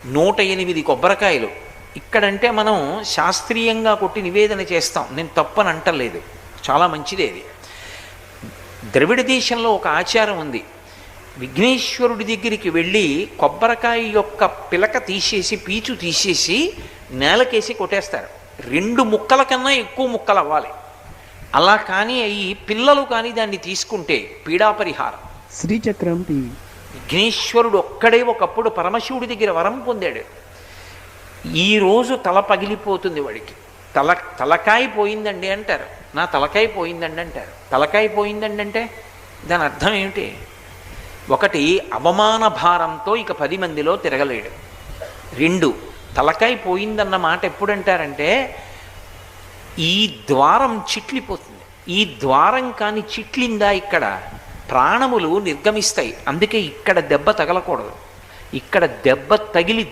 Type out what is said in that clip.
108 కొబ్బరికాయలు. ఇక్కడంటే మనం శాస్త్రీయంగా కొట్టి నివేదన చేస్తాం, నేను తప్పని అంటలేదు, చాలా మంచిదే అది. ద్రవిడ దేశంలో ఒక ఆచారం ఉంది. విఘ్నేశ్వరుడి దగ్గరికి వెళ్ళి కొబ్బరికాయ యొక్క పిలక తీసేసి, పీచు తీసేసి నేలకేసి కొట్టేస్తారు. 2 ముక్కల కన్నా ఎక్కువ ముక్కలు అవ్వాలి. అలా కానీ అయ్యి పిల్లలు కానీ దాన్ని తీసుకుంటే పీడాపరిహారం. శ్రీచక్రం టీవీ. విఘ్నేశ్వరుడు ఒక్కడే ఒకప్పుడు పరమశివుడి దగ్గర వరం పొందాడు. ఈరోజు తల పగిలిపోతుంది వాడికి, తలకాయ పోయిందండి అంటారు, నా తలకాయ పోయిందండి అంటారు. తలకాయ పోయిందండి అంటే దాని అర్థం ఏమిటి? ఒకటి, అవమాన భారంతో ఇక 10 మందిలో తిరగలేడు. 2, తలకాయ పోయిందన్న మాట ఎప్పుడంటారంటే ఈ ద్వారం చిట్లిపోతుంది. ఈ ద్వారం కానీ చిట్లిందా ఇక్కడ ప్రాణములు నిర్గమిస్తాయి. అందుకే ఇక్కడ దెబ్బ తగలకూడదు. ఇక్కడ దెబ్బ తగిలి